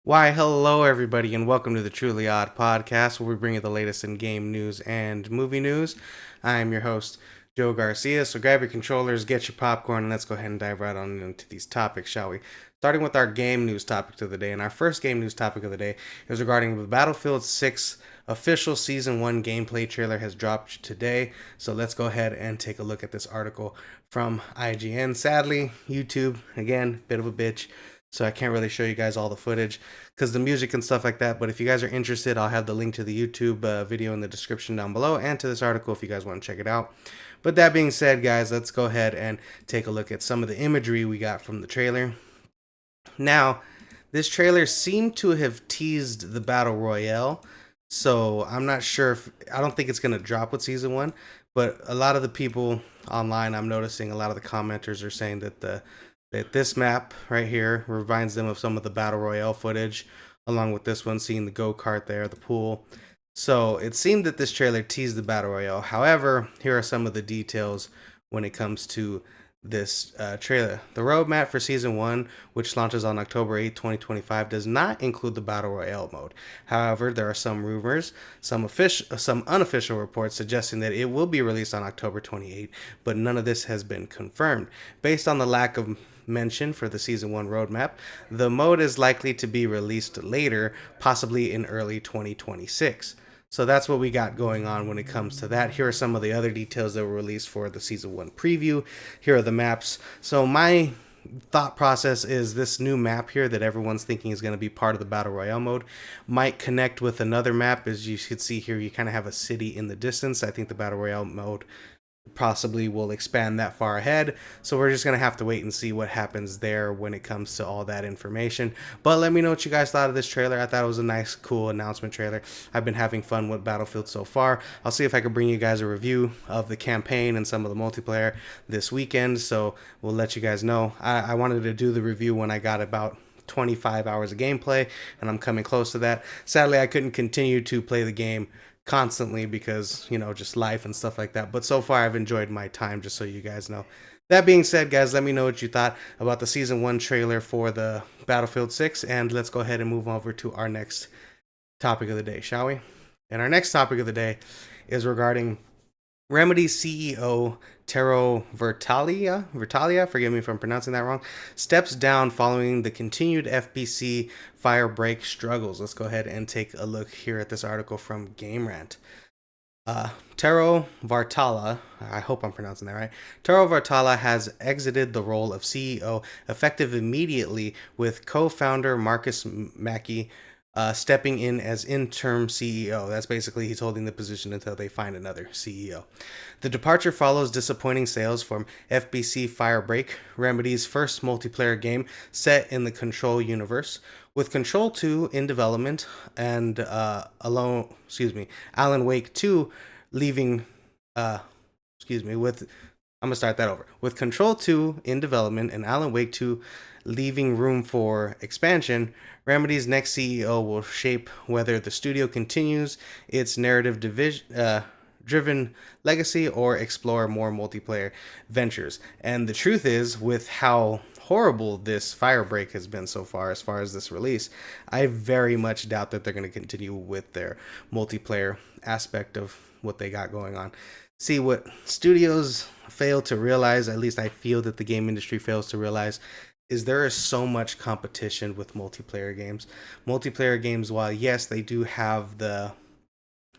Why, hello everybody, and welcome to the Truly Odd podcast, where we bring you the latest in game news and movie news. I'm your host, Joe Garcia. So grab your controllers, get your popcorn, and let's go ahead and dive right on into these topics, shall we? Starting with our game news topic of the day, and our first game news topic of the day is regarding the Battlefield 6 official Season 1 gameplay trailer has dropped today. So let's go ahead and take a look at this article from IGN. Sadly, YouTube, again, bit of a bitch, so I can't really show you guys all the footage because the music and stuff like that. But if you guys are interested, I'll have the link to the YouTube video in the description down below and to this article if you guys want to check it out. But that being said, guys, let's go ahead and take a look at some of the imagery we got from the trailer. Now, this trailer seemed to have teased the Battle Royale, so I'm not sure if, I don't think it's going to drop with Season 1, but a lot of the people online, I'm noticing a lot of the commenters are saying that this map right here reminds them of some of the Battle Royale footage, along with this one, seeing the go-kart there, the pool. So it seemed that this trailer teased the Battle Royale. However, here are some of the details when it comes to this trailer. The roadmap for Season 1, which launches on October 8th, 2025, does not include the Battle Royale mode. However, there are some rumors, some unofficial reports suggesting that it will be released on October 28th, but none of this has been confirmed. Based on the lack of mention for the Season 1 roadmap, the mode is likely to be released later, possibly in early 2026. So that's what we got going on when it comes to that. Here are some of the other details that were released for the Season 1 preview. Here are the maps. So my thought process is this new map here that everyone's thinking is going to be part of the Battle Royale mode might connect with another map. As you can see here, you kind of have a city in the distance. I think the Battle Royale mode possibly will expand that far ahead, so we're just gonna have to wait and see what happens there when it comes to all that information. But let me know what you guys thought of this trailer. I thought it was a nice, cool announcement trailer. I've been having fun with Battlefield so far. I'll see if I can bring you guys a review of the campaign and some of the multiplayer this weekend, so we'll let you guys know. I wanted to do the review when I got about 25 hours of gameplay, and I'm coming close to that. Sadly, I couldn't continue to play the game constantly because, just life and stuff like that. But so far, I've enjoyed my time, just so you guys know. That being said, guys, let me know what you thought about the Season 1 trailer for the Battlefield 6, and let's go ahead and move over to our next topic of the day, shall we? And our next topic of the day is regarding Remedy CEO Tero Virtalia, forgive me if I'm pronouncing that wrong, steps down following the continued FBC Firebreak struggles. Let's go ahead and take a look here at this article from Game Rant. Tero Virtala, I hope I'm pronouncing that right. Tero Virtala has exited the role of CEO effective immediately, with co-founder Marcus Mackey stepping in as interim CEO. That's basically he's holding the position until they find another CEO. The departure follows disappointing sales from FBC Firebreak, Remedy's first multiplayer game set in the Control universe. With Control 2 in development and Alan Wake 2 leaving, with I'm gonna start that over. With Control 2 in development and Alan Wake 2 leaving room for expansion, Remedy's next CEO will shape whether the studio continues its driven legacy or explore more multiplayer ventures. And the truth is, with how horrible this Firebreak has been so far as this release, I very much doubt that they're going to continue with their multiplayer aspect of what they got going on. See, what studios fail to realize, at least I feel that the game industry fails to realize, is there is so much competition with multiplayer games. Multiplayer games, while yes, they do have the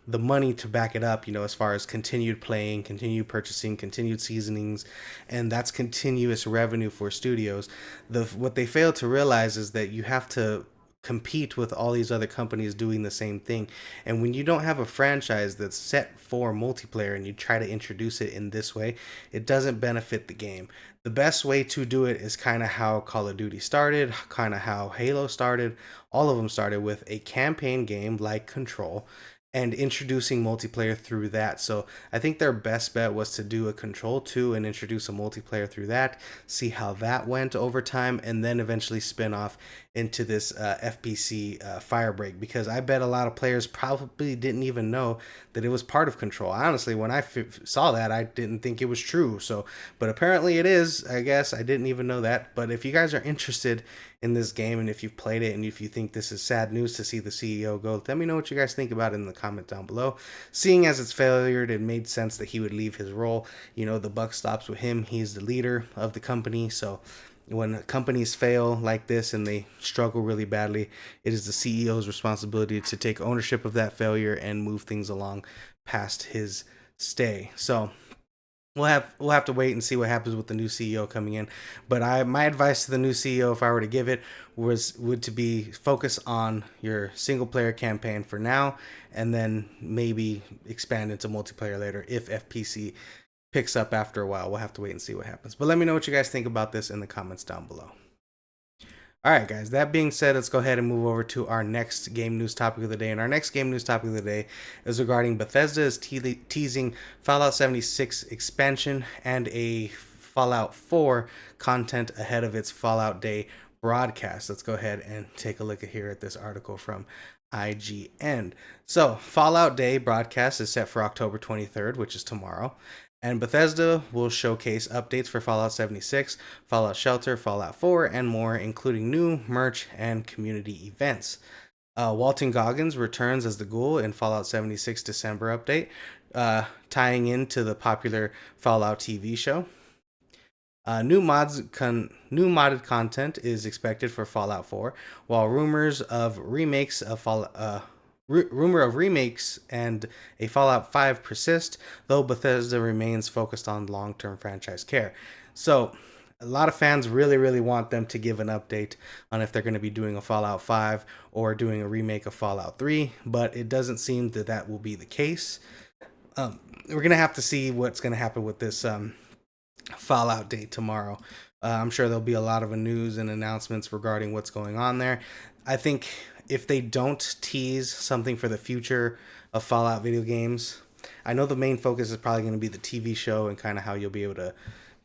money to back it up, as far as continued playing, continued purchasing, continued seasonings, and that's continuous revenue for studios. What they fail to realize is that you have to compete with all these other companies doing the same thing. And when you don't have a franchise that's set for multiplayer and you try to introduce it in this way, it doesn't benefit the game. The best way to do it is kind of how Call of Duty started, kind of how Halo started. All of them started with a campaign game like Control and introducing multiplayer through that. So I think their best bet was to do a Control 2 and introduce a multiplayer through that, see how that went over time, and then eventually spin off into this FBC Firebreak, because I bet a lot of players probably didn't even know that it was part of Control. Honestly, when I saw that, I didn't think it was true. So, but apparently it is. I guess I didn't even know that. But if you guys are interested in this game, and if you've played it and if you think this is sad news to see the CEO go, let me know what you guys think about it in the comment down below. Seeing as it's failure, it made sense that he would leave his role. You know, the buck stops with him. He's the leader of the company, so when companies fail like this and they struggle really badly, it is the CEO's responsibility to take ownership of that failure and move things along past his stay. So we'll have to wait and see what happens with the new CEO coming in. But my advice to the new CEO, if I were to give it, would to be focus on your single player campaign for now, and then maybe expand into multiplayer later if FPC picks up after a while. We'll have to wait and see what happens. But let me know what you guys think about this in the comments down below. All right, guys, that being said, let's go ahead and move over to our next game news topic of the day. And our next game news topic of the day is regarding Bethesda is teasing Fallout 76 expansion and a Fallout 4 content ahead of its Fallout Day broadcast. Let's go ahead and take a look at this article from IGN. So, Fallout Day broadcast is set for October 23rd, which is tomorrow. And Bethesda will showcase updates for Fallout 76, Fallout Shelter, Fallout 4, and more, including new merch and community events. Walton Goggins returns as the Ghoul in Fallout 76 December update, tying into the popular Fallout TV show. New modded content is expected for Fallout 4, while rumor of remakes and a Fallout 5 persist, though Bethesda remains focused on long-term franchise care. So, a lot of fans really want them to give an update on if they're going to be doing a Fallout 5 or doing a remake of Fallout 3, but it doesn't seem that will be the case. We're going to have to see what's going to happen with this Fallout Day tomorrow. I'm sure there'll be a lot of news and announcements regarding what's going on there. I think if they don't tease something for the future of Fallout video games, I know the main focus is probably going to be the TV show and kind of how you'll be able to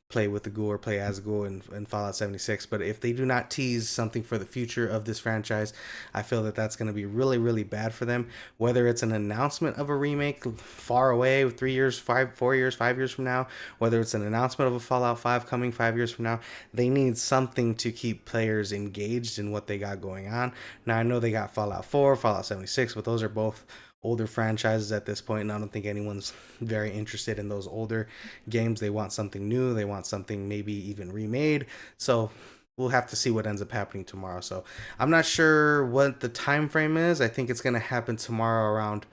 play with the Ghoul or play as a Ghoul in Fallout 76. But if they do not tease something for the future of this franchise, I feel that that's going to be really bad for them. Whether it's an announcement of a remake far away, 3 years, 4 years, 5 years from now, whether it's an announcement of a Fallout 5 coming 5 years from now, they need something to keep players engaged in what they got going on. Now, I know they got Fallout 4, Fallout 76, but those are both older franchises at this point, and I don't think anyone's very interested in those older games. They want something new. They want something maybe even remade. So we'll have to see what ends up happening tomorrow. So I'm not sure what the time frame is. I think it's going to happen tomorrow around,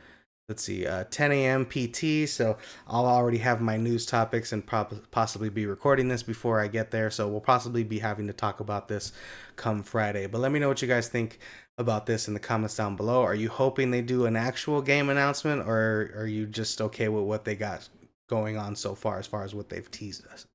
10 a.m. PT. So I'll already have my news topics and possibly be recording this before I get there. So we'll possibly be having to talk about this come Friday. But let me know what you guys think about this in the comments down below. Are you hoping they do an actual game announcement, or are you just okay with what they got going on so far as what they've teased us?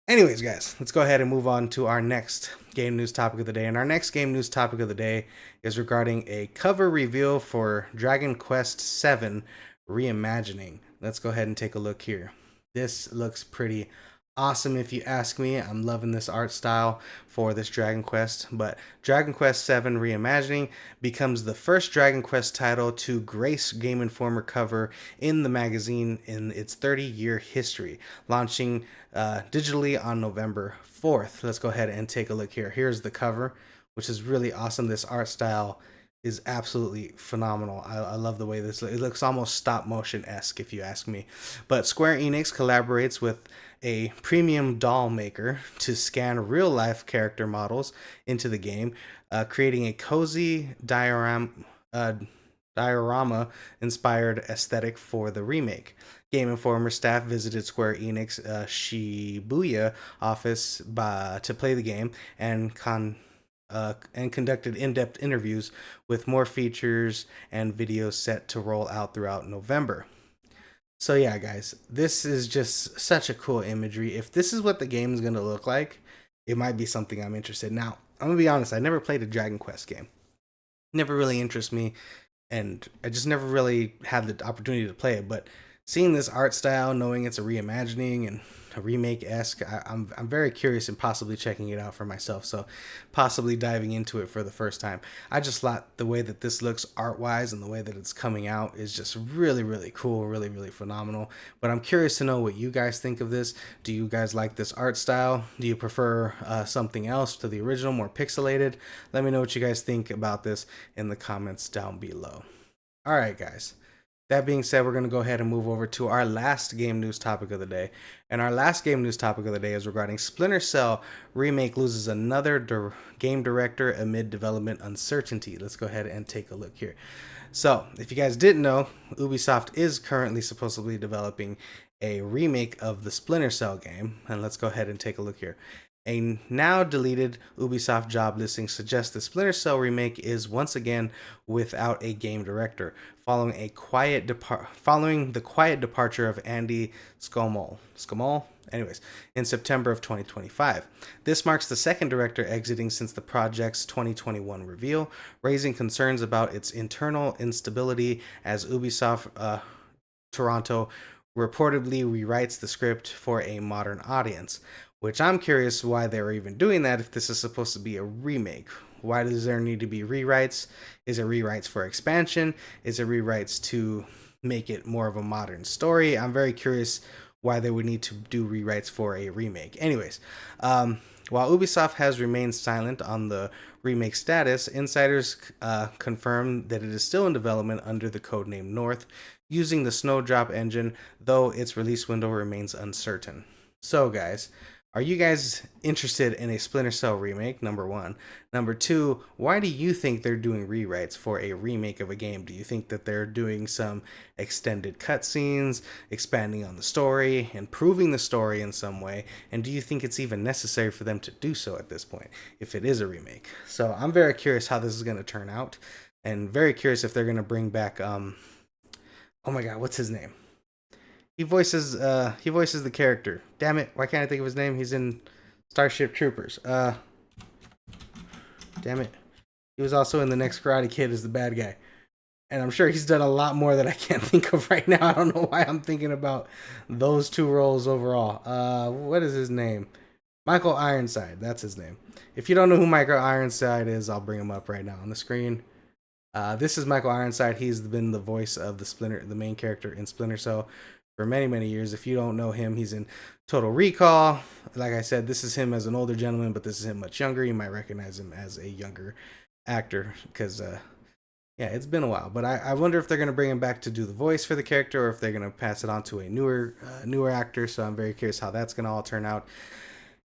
Anyways, guys, let's go ahead and move on to our next game news topic of the day. And our next game news topic of the day is regarding a cover reveal for Dragon Quest VII Reimagining. Let's go ahead and take a look here. This looks pretty awesome if you ask me. I'm loving this art style for this Dragon Quest, but Dragon Quest VII Reimagining becomes the first Dragon Quest title to grace Game Informer cover in the magazine in its 30-year history, launching digitally on November 4th. Let's go ahead and take a look here. Here's the cover, which is really awesome. This art style is absolutely phenomenal. I love the way this looks. It looks almost stop motion-esque if you ask me. But Square Enix collaborates with a premium doll maker to scan real-life character models into the game, creating a cozy diorama-inspired aesthetic for the remake. Game Informer staff visited Square Enix Shibuya office to play the game and conducted in-depth interviews with more features and videos set to roll out throughout November. So yeah, guys, this is just such a cool imagery. If this is what the game is going to look like, it might be something I'm interested in. Now, I'm going to be honest, I never played a Dragon Quest game. Never really interests me, and I just never really had the opportunity to play it. But seeing this art style, knowing it's a reimagining, and remake-esque. I'm very curious and possibly checking it out for myself, so possibly diving into it for the first time. I just thought the way that this looks art-wise and the way that it's coming out is just really, really cool, really, really phenomenal. But I'm curious to know what you guys think of this. Do you guys like this art style? Do you prefer something else to the original, more pixelated? Let me know what you guys think about this in the comments down below. All right, guys. That being said, we're going to go ahead and move over to our last game news topic of the day. And our last game news topic of the day is regarding Splinter Cell Remake loses another game director amid development uncertainty. Let's go ahead and take a look here. So, if you guys didn't know, Ubisoft is currently supposedly developing a remake of the Splinter Cell game. And let's go ahead and take a look here. A now deleted Ubisoft job listing suggests the Splinter Cell remake is once again without a game director, following the quiet departure of Andy Skomol. In September of 2025. This marks the second director exiting since the project's 2021 reveal, raising concerns about its internal instability as Ubisoft Toronto reportedly rewrites the script for a modern audience. Which I'm curious why they were even doing that if this is supposed to be a remake. Why does there need to be rewrites? Is it rewrites for expansion? Is it rewrites to make it more of a modern story? I'm very curious why they would need to do rewrites for a remake. Anyways, while Ubisoft has remained silent on the remake status, insiders confirm that it is still in development under the codename North, using the Snowdrop engine, though its release window remains uncertain. So, guys, are you guys interested in a Splinter Cell remake? Number one. Number two, why do you think they're doing rewrites for a remake of a game? Do you think that they're doing some extended cutscenes, expanding on the story, improving the story in some way? And do you think it's even necessary for them to do so at this point, if it is a remake? So I'm very curious how this is going to turn out, and very curious if they're going to bring back, oh my god, what's his name? He voices the character. Damn it, why can't I think of his name? He's in Starship Troopers. Damn it. He was also in the next Karate Kid as the bad guy. And I'm sure he's done a lot more that I can't think of right now. I don't know why I'm thinking about those two roles overall. What is his name? Michael Ironside, that's his name. If you don't know who Michael Ironside is, I'll bring him up right now on the screen. This is Michael Ironside. He's been the voice of the main character in Splinter Cell for many, many years. If you don't know him, he's in Total Recall. Like I said, this is him as an older gentleman, but this is him much younger. You might recognize him as a younger actor because, yeah, it's been a while. But I wonder if they're going to bring him back to do the voice for the character or if they're going to pass it on to a newer actor. So I'm very curious how that's going to all turn out.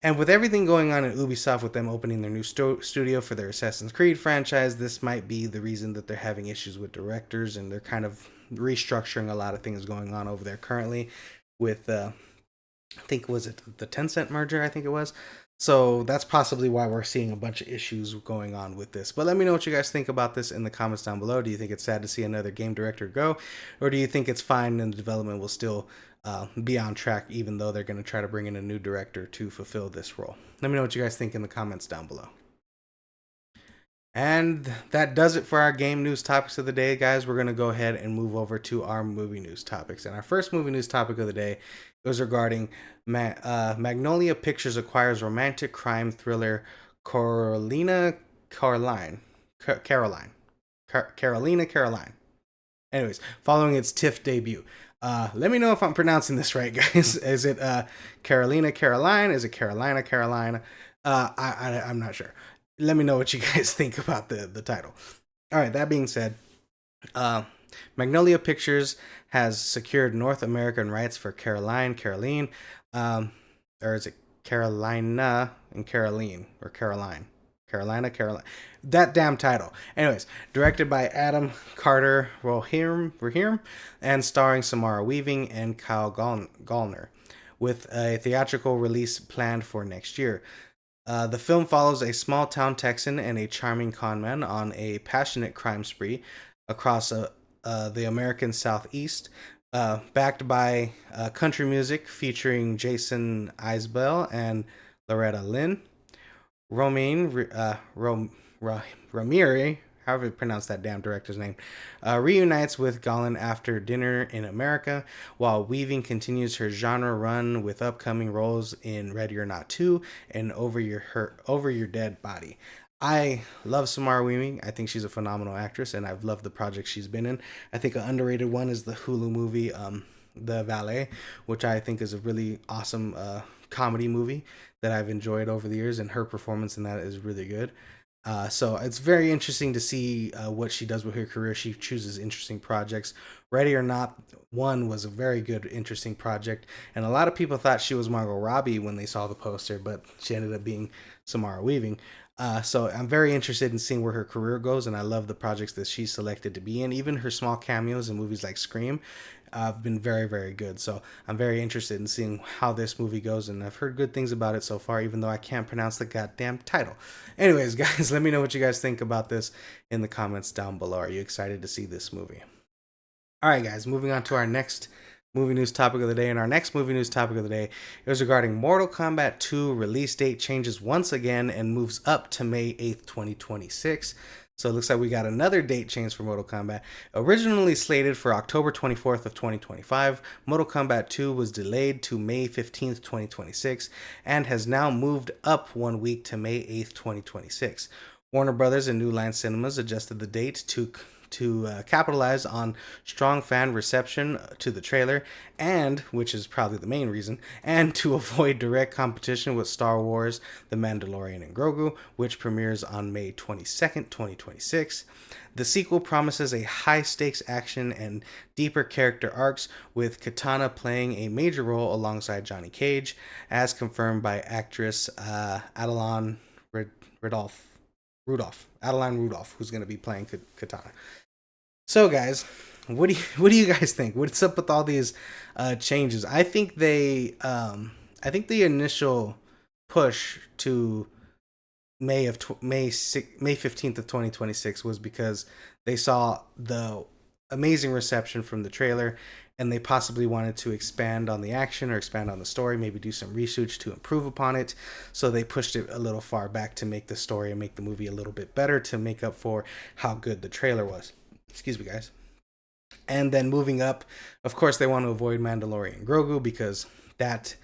And with everything going on at Ubisoft, with them opening their new studio for their Assassin's Creed franchise, this might be the reason that they're having issues with directors, and they're kind of restructuring a lot of things going on over there currently with, I think, was it the Tencent merger, I think it was. So that's possibly why we're seeing a bunch of issues going on with this. But let me know what you guys think about this in the comments down below. Do you think it's sad to see another game director go? Or do you think it's fine and the development will still be on track, even though they're going to try to bring in a new director to fulfill this role? Let me know what you guys think in the comments down below. And that does it for our game news topics of the day, guys. We're going to go ahead and move over to our movie news topics. And our first movie news topic of the day is regarding Magnolia Pictures acquires romantic crime thriller Carolina Caroline. Anyways, following its TIFF debut. Let me know if I'm pronouncing this right, guys. Is it Carolina Caroline? Is it Carolina Carolina? I'm not sure. Let me know what you guys think about the title. All right, that being said, Magnolia Pictures has secured North American rights for Caroline, or is it Carolina and Caroline, or Caroline? Carolina. That damn title. Anyways, directed by Adam Carter Rahim and starring Samara Weaving and Kyle Gallner, with a theatrical release planned for next year. The film follows a small-town Texan and a charming conman on a passionate crime spree across the American Southeast, backed by country music featuring Jason Isbell and Loretta Lynn. Romaine Ramirez, however you pronounce that damn director's name, reunites with Golan after dinner in America, while Weaving continues her genre run with upcoming roles in Ready or Not 2 and Over Your Dead Body. I love Samara Weaving. I think she's a phenomenal actress, and I've loved the projects she's been in. I think an underrated one is the Hulu movie, The Valet, which I think is a really awesome comedy movie that I've enjoyed over the years, and her performance in that is really good. So it's very interesting to see what she does with her career. She chooses interesting projects. Ready or Not 1 was a very good, interesting project, and a lot of people thought she was Margot Robbie when they saw the poster, but she ended up being Samara Weaving. So I'm very interested in seeing where her career goes, and I love the projects that she's selected to be in. Even her small cameos in movies like Scream have been very, very good. So I'm very interested in seeing how this movie goes, and I've heard good things about it so far, even though I can't pronounce the goddamn title. Anyways, guys, let me know what you guys think about this in the comments down below. Are you excited to see this movie? All right, guys, moving on to our next movie news topic of the day. And our next movie news topic of the day is regarding Mortal Kombat 2 release date changes once again and moves up to May 8th, 2026. So it looks like we got another date change for Mortal Kombat. Originally slated for October 24th of 2025, Mortal Kombat 2 was delayed to May 15th, 2026, and has now moved up 1 week to May 8th, 2026. Warner Brothers and New Line Cinemas adjusted the date to capitalize on strong fan reception to the trailer, and, which is probably the main reason, and to avoid direct competition with Star Wars, The Mandalorian and Grogu, which premieres on May 22nd, 2026. The sequel promises a high-stakes action and deeper character arcs, with Katana playing a major role alongside Johnny Cage, as confirmed by actress Adeline Rudolph, who's going to be playing Katana. So, guys, what do you guys think? What's up with all these changes? I think the initial push to May 15th of 2026 was because they saw the amazing reception from the trailer, and they possibly wanted to expand on the action or expand on the story, maybe do some research to improve upon it. So they pushed it a little far back to make the story and make the movie a little bit better to make up for how good the trailer was. Excuse me, guys. And then moving up, of course, they want to avoid Mandalorian Grogu because that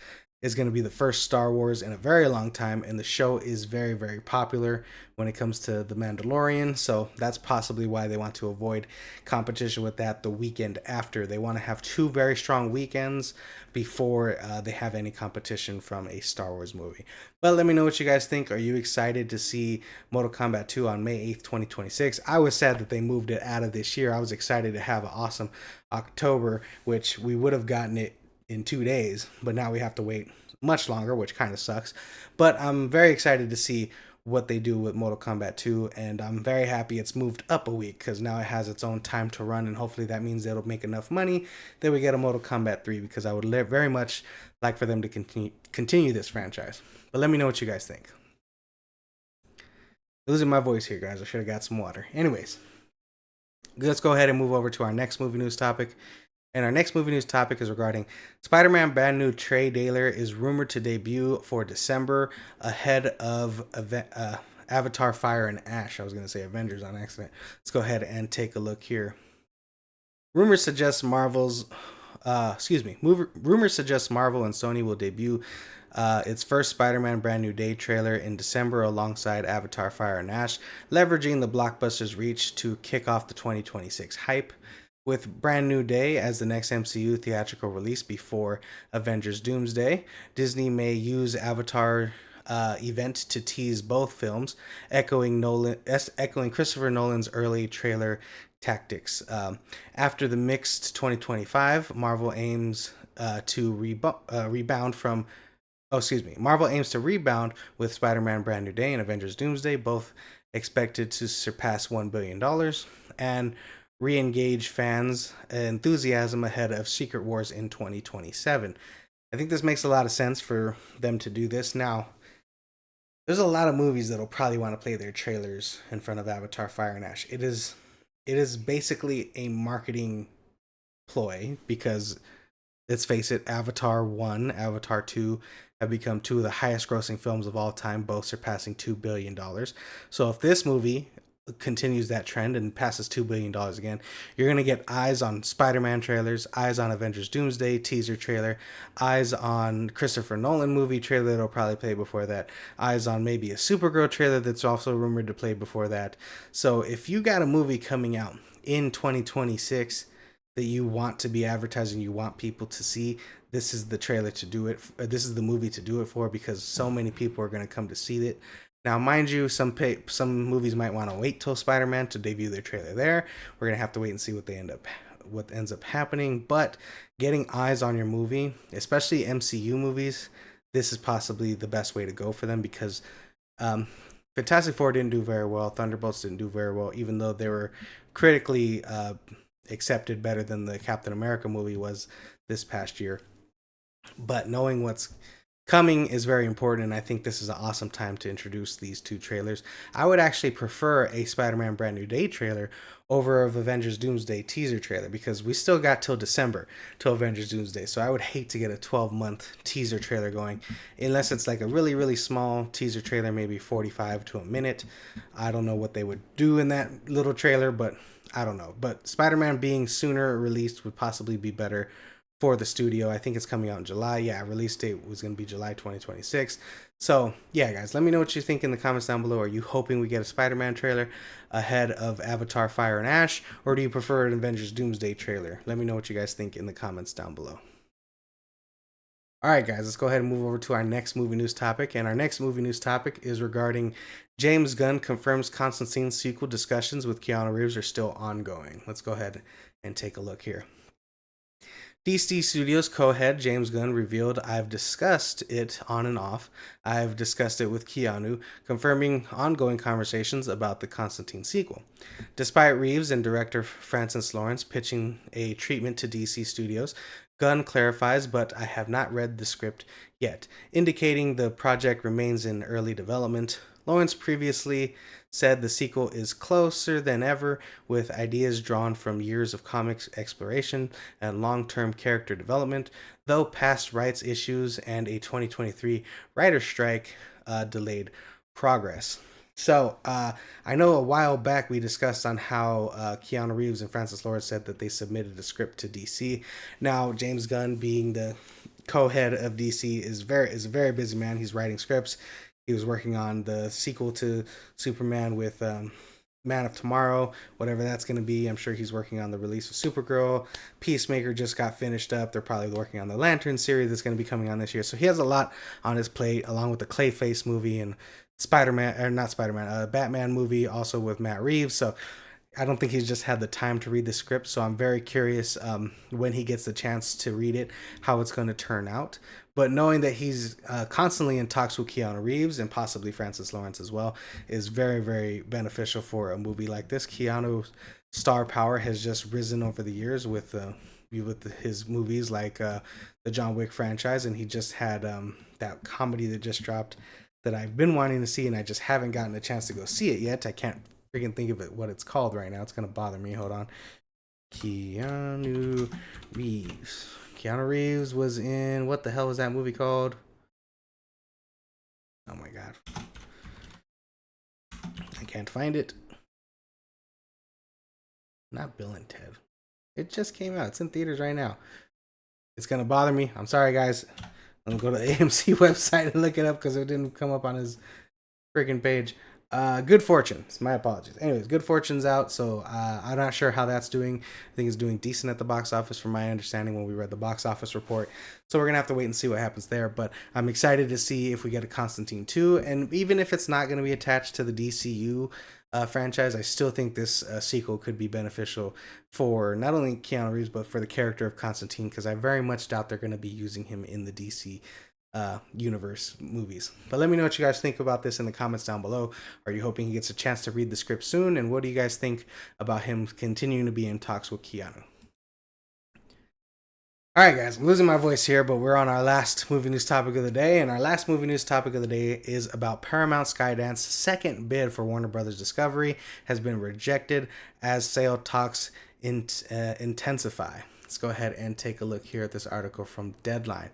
is going to be the first Star Wars in a very long time, and the show is very, very popular when it comes to The Mandalorian, so that's possibly why they want to avoid competition with that the weekend after. They want to have 2 very strong weekends before they have any competition from a Star Wars movie. But let me know what you guys think. Are you excited to see Mortal Kombat 2 on May 8th, 2026? I was sad that they moved it out of this year. I was excited to have an awesome October, which we would have gotten it in 2 days, but now we have to wait much longer, which kind of sucks. But I'm very excited to see what they do with Mortal Kombat 2, and I'm very happy it's moved up a week because now it has its own time to run, and hopefully that means it'll make enough money that we get a Mortal Kombat 3, because I would very much like for them to continue this franchise. But let me know what you guys think. Losing my voice here, guys. I should have got some water. Anyways, let's go ahead and move over to our next movie news topic. And our next movie news topic is regarding Spider-Man brand new trailer is rumored to debut for December ahead of Avatar Fire and Ash. I was going to say Avengers on accident. Let's go ahead and take a look here. Rumors suggest Marvel and Sony will debut its first Spider-Man Brand New Day trailer in December alongside Avatar Fire and Ash, leveraging the blockbuster's reach to kick off the 2026 hype. With Brand New Day as the next MCU theatrical release before Avengers Doomsday, Disney may use Avatar event to tease both films, echoing Christopher Nolan's early trailer tactics. After the mixed 2025, Marvel aims to rebound with Spider-Man Brand New Day and Avengers Doomsday, both expected to surpass $1 billion, and re-engage fans' enthusiasm ahead of Secret Wars in 2027. I think this makes a lot of sense for them to do this. Now, there's a lot of movies that'll probably want to play their trailers in front of Avatar Fire and Ash. It is basically a marketing ploy because, let's face it, Avatar 1, Avatar 2 have become 2 of the highest grossing films of all time, both surpassing $2 billion. So if this movie continues that trend and passes $2 billion again. You're going to get eyes on Spider-Man trailers, eyes on Avengers Doomsday teaser trailer, eyes on Christopher Nolan movie trailer that'll probably play before that, eyes on maybe a Supergirl trailer that's also rumored to play before that. So if you got a movie coming out in 2026 that you want to be advertising, you want people to see, this is the trailer to do it. This is the movie to do it for, because so many people are going to come to see it. Now, mind you, some movies might want to wait till Spider-Man to debut their trailer there. We're gonna have to wait and see what ends up happening. But getting eyes on your movie, especially MCU movies, this is possibly the best way to go for them, because Fantastic Four didn't do very well. Thunderbolts didn't do very well, even though they were critically accepted better than the Captain America movie was this past year. But knowing what's coming is very important, and I think this is an awesome time to introduce these two trailers. I would actually prefer a Spider-Man Brand New Day trailer over of Avengers Doomsday teaser trailer, because we still got till December till Avengers Doomsday. So I would hate to get a 12-month teaser trailer going, unless it's like a really, really small teaser trailer, maybe 45 to a minute. I don't know what they would do in that little trailer, but I don't know. But Spider-Man being sooner released would possibly be better for the studio. I think it's coming out in July. Yeah, release date was going to be July 2026. So, yeah, guys, let me know what you think in the comments down below. Are you hoping we get a Spider-Man trailer ahead of Avatar Fire and Ash, or do you prefer an Avengers Doomsday trailer? Let me know what you guys think in the comments down below. Alright, guys, let's go ahead and move over to our next movie news topic. And our next movie news topic is regarding James Gunn confirms Constantine sequel discussions with Keanu Reeves are still ongoing. Let's go ahead and take a look here. DC Studios co-head James Gunn revealed, "I've discussed it on and off. I've discussed it with Keanu, confirming ongoing conversations about the Constantine sequel." Despite Reeves and director Francis Lawrence pitching a treatment to DC Studios, Gunn clarifies, "But I have not read the script yet," indicating the project remains in early development. Lawrence previously said the sequel is closer than ever, with ideas drawn from years of comics exploration and long-term character development, though past rights issues and a 2023 writer's strike delayed progress. So, I know a while back we discussed on how Keanu Reeves and Francis Lawrence said that they submitted a script to DC. Now, James Gunn, being the co-head of DC, is a very busy man. He's writing scripts. He was working on the sequel to Superman with Man of Tomorrow, whatever that's going to be. I'm sure he's working on the release of Supergirl. Peacemaker just got finished up. They're probably working on the Lantern series that's going to be coming on this year. So he has a lot on his plate, along with the Clayface movie and Batman movie, also with Matt Reeves. So I don't think he's just had the time to read the script. So I'm very curious when he gets the chance to read it, how it's going to turn out. But knowing that he's constantly in talks with Keanu Reeves and possibly Francis Lawrence as well is very, very beneficial for a movie like this. Keanu's star power has just risen over the years with his movies like the John Wick franchise, and he just had that comedy that just dropped that I've been wanting to see, and I just haven't gotten a chance to go see it yet. I can't freaking think of what it's called right now. It's gonna bother me. Hold on. Keanu Reeves. Keanu Reeves was in, what the hell was that movie called? Oh my god. I can't find it. Not Bill and Ted. It just came out. It's in theaters right now. It's gonna bother me. I'm sorry, guys. I'm gonna go to the AMC website and look it up because it didn't come up on his freaking page. Good Fortune. My apologies. Anyways, Good Fortune's out, so I'm not sure how that's doing. I think it's doing decent at the box office from my understanding when we read the box office report. So we're going to have to wait and see what happens there, but I'm excited to see if we get a Constantine 2, and even if it's not going to be attached to the DCU franchise, I still think this sequel could be beneficial for not only Keanu Reeves, but for the character of Constantine, because I very much doubt they're going to be using him in the DC universe movies. But let me know what you guys think about this in the comments down below. Are you hoping he gets a chance to read the script soon? And what do you guys think about him continuing to be in talks with Keanu? Alright guys, I'm losing my voice here, but we're on our last movie news topic of the day, and our last movie news topic of the day is about Paramount Skydance's second bid for Warner Brothers Discovery has been rejected as sale talks intensify. Let's go ahead and take a look here at this article from Deadline.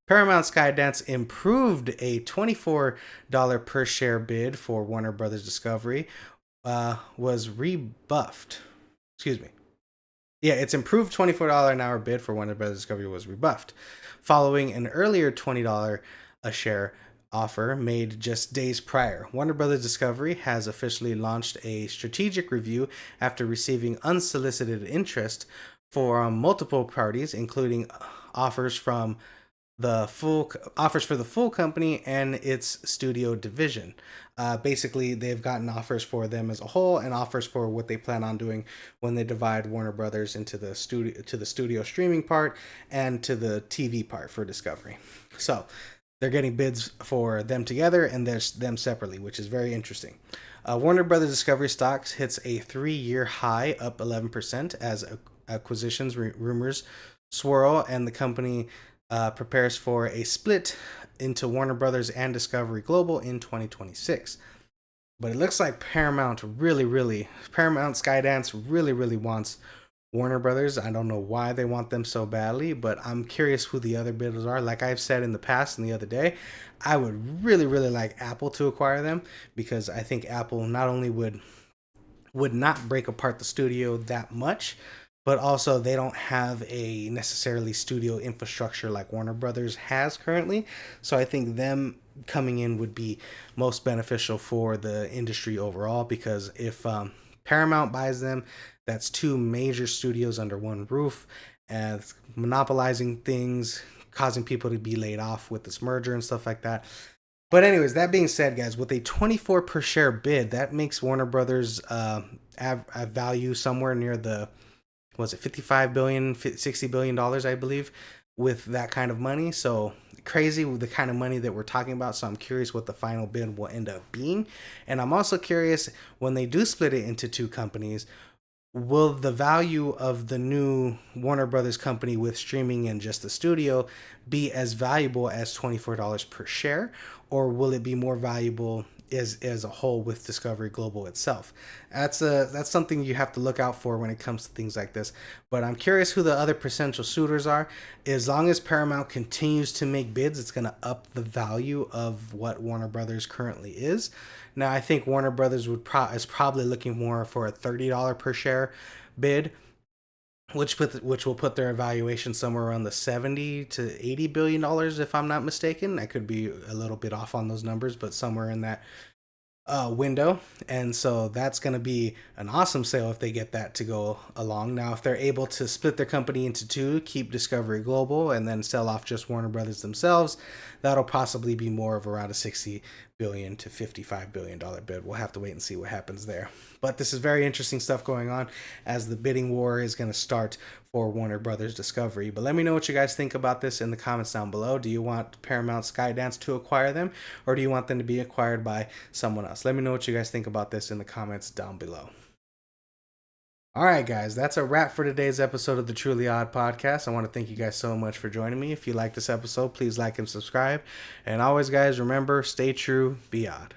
Paramount Skydance improved a $24 per share bid for Warner Brothers Discovery was rebuffed. Excuse me. Yeah, its improved $24 an hour bid for Warner Bros. Discovery was rebuffed, following an earlier $20 a share offer made just days prior. Warner Bros. Discovery has officially launched a strategic review after receiving unsolicited interest for multiple parties, including offers from the full offers for the full company and its studio division. Basically, they've gotten offers for them as a whole and offers for what they plan on doing when they divide Warner Brothers into the studio streaming part and to the TV part for Discovery. So they're getting bids for them together and there's them separately, which is very interesting. Warner Brothers Discovery stocks hits a 3-year high, up 11%, as acquisitions rumors swirl, and the company prepares for a split into Warner Brothers and Discovery Global in 2026. But it looks like Paramount Skydance really wants Warner Brothers. I don't know why they want them so badly, but I'm curious who the other bidders are. Like I've said in the past and the other day, I would really like Apple to acquire them, because I think Apple not only would not break apart the studio that much, but also they don't have a necessarily studio infrastructure like Warner Brothers has currently. So I think them coming in would be most beneficial for the industry overall, because if Paramount buys them, that's two major studios under one roof, and monopolizing things, causing people to be laid off with this merger and stuff like that. But anyways, that being said, guys, with a 24 per share bid, that makes Warner Brothers value somewhere near the, was it 55 billion, 60 billion dollars, I believe, with that kind of money. So crazy with the kind of money that we're talking about. So I'm curious what the final bid will end up being. And I'm also curious, when they do split it into two companies, will the value of the new Warner Brothers company with streaming and just the studio be as valuable as $24 per share, or will it be more valuable as a whole with Discovery Global itself? That's something you have to look out for when it comes to things like this. But I'm curious who the other potential suitors are. As long as Paramount continues to make bids, it's going to up the value of what Warner Brothers currently is. Now, I think Warner Brothers is probably looking more for a $30 per share bid, which will put their evaluation somewhere around the 70 to 80 billion dollars, if I'm not mistaken. I could be a little bit off on those numbers, but somewhere in that window. And so that's going to be an awesome sale if they get that to go along. Now, if they're able to split their company into two, keep Discovery Global, and then sell off just Warner Brothers themselves, that'll possibly be more of around a 60 billion to $55 billion bid. We'll have to wait and see what happens there. But this is very interesting stuff going on, as the bidding war is going to start for Warner Brothers Discovery. But let me know what you guys think about this in the comments down below. Do you want Paramount Skydance to acquire them, or do you want them to be acquired by someone else? Let me know what you guys think about this in the comments down below. Alright guys, that's a wrap for today's episode of the Truly Odd Podcast. I want to thank you guys so much for joining me. If you like this episode, please like and subscribe. And always guys, remember, stay true, be odd.